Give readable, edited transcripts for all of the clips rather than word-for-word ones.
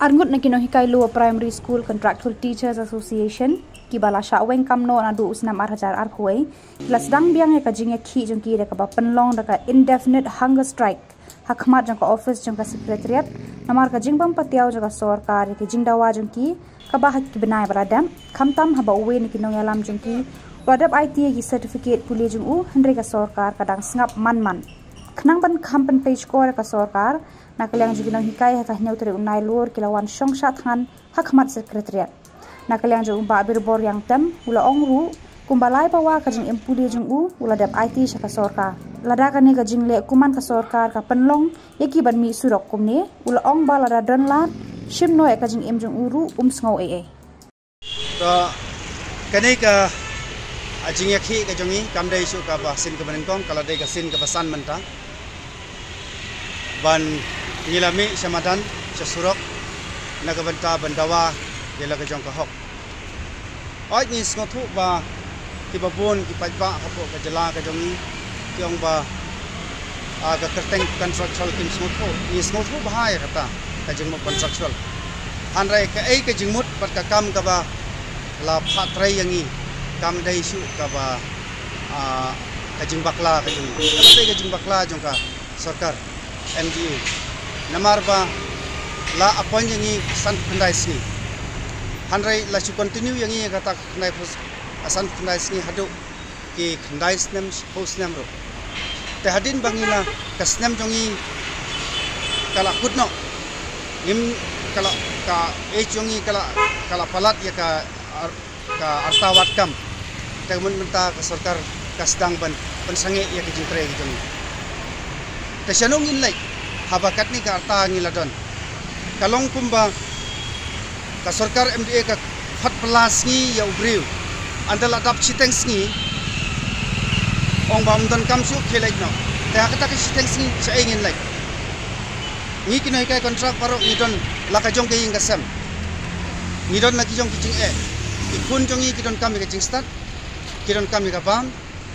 Arngut na kinohikai Lower Primary School Contractual Teachers Association ki bala syaweng kamno na du usnam arhajar arkuai la sedang biang ya kajing ya ki jong ki da ka penlong da ka indefinite hunger strike hakmat jong ka office jong ka secretariat namar kajing bam patiau jong ka sarkar ki jing dawa jong ki ka bahak ki benai baladam khamtam haba uwe ni kinong yalam jong ki wadap IT ki certificate puli jong u hendri ka sarkar kadang sngap man khnang ban khampan page ko ka sarkar na kaliang jugina hikai ha kahnyau tere unai lor kilawan songsat han hakmat secretariat na kaliang jo umba birbor yang tem ula ongru kumbalai bawa kajing empuli jung u ula dap IT sha ka sorka lada kani kajing le kuman ka sorkar ka penlong yaki ban mi surok kumne ula ong ba lada dan lat shimno e kajing em jung uru sngo e to kani ka ajing yakhi ka jongi kamdai su ka ba sin ka banengkong kala dai ka sin ka basan menta ban ngilami samadan sa surok nagabanta bandawa dela ka jong ka hok ai ni snothu ba ki babon ki pajba hapo ka jala ka jongi kyong ba aga kerteng constructual kim snothu ni snothu bahai kata ka jing mo constructual hanrai ka ei ka jingmut pat ka kam ka ba la phatrai yangi kam dai su ka ba ka jing bakla ka jing ka jing bakla jong ka sarkar MDU namar ba la apon yangi san khandai sni hanrai la chu continue yangi kata khandai pos asan khandai sni hadu ki khandai snem pos nem ro te hadin bangila kasnem jongi kala kutno nim kala ka e jongi kala palat ya ka artawat kam te mun menta ka sarkar kasdang ban pensange ya ki jingtre ki jongi te shanong in like habakat ni ka arta ngiladon kalong kumba ka sarkar MDA ka phat plus ni ya ubriu andala dap chiteng ni ong bam don kam su khelai no ta kata ka chiteng ni cha ingin lai ni kinai kai kontrak paro ni don la ka jong ke ing kasam ni don la ki jong kijing e ikun jong ki don kam ka jing start ki don kam ka bam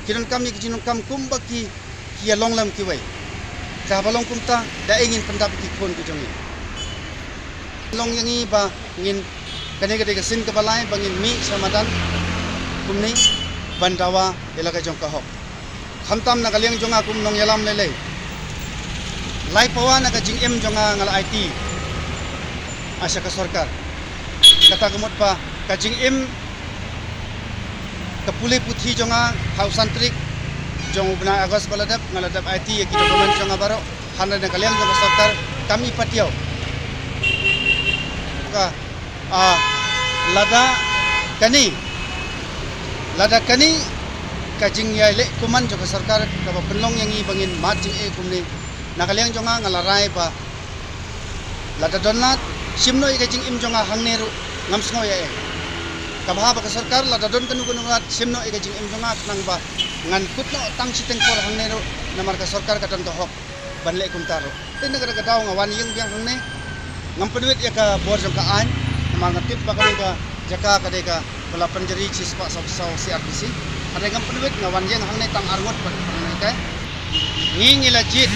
ki don kam ki jing kam kumba ki ya long lam ki wai ka balong kumta da ingin pendap ki kon ki jongi long yangi ba ngin kane ka sin ka balai bangin mi samadan kumni bandawa elaga jong ka hok khamtam na kaliang jonga kum nong yalam lele lai pawa na ka jing em jonga ngal IT asya ka sarkar kata kemut pa ka jing em ka puli puthi jonga hausantrik jong bna agos baladap ngaladap IT ya ki dokumen jonga baro handa na kaliang jonga sarkar kami patiau ka lada kani kajing ya le kuman joka sarkar ka penlong yang i bangin majing e kumni nakaliang jonga ngalarai ba lada donlat simno i kajing im jonga hangneru ngamsngo ya e kabha ba ka sarkar lada don kanu lat simno i kajing im jonga nang ba ngan kutno tang siteng por hangneru namar ka sarkar ka don to hok banle kumtaro tin negara ka daw ngawan yang biang hangne ngampenuit ya ka bor jong ka an namar ngatip ba ka jaka ka de ka bala penjeri cispa saw CRPC ada ngampenuit ngawan yang hangne tang arngot ba ka ngingi lajit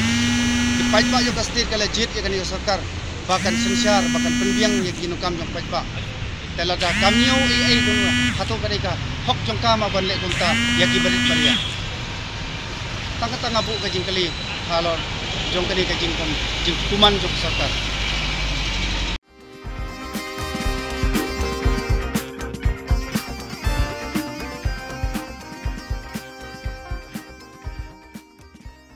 dipajpa yo ka state ka lajit ya kan yo sarkar bahkan sensyar bahkan penbiang ya kinukam jong pajpa telada kamyo ai dong hato ka de ka hok jong ka ma banle kumta ya ki barit paria tang ka ngabu ka jing kali halon jong ka de ka jing kuman jong sarkar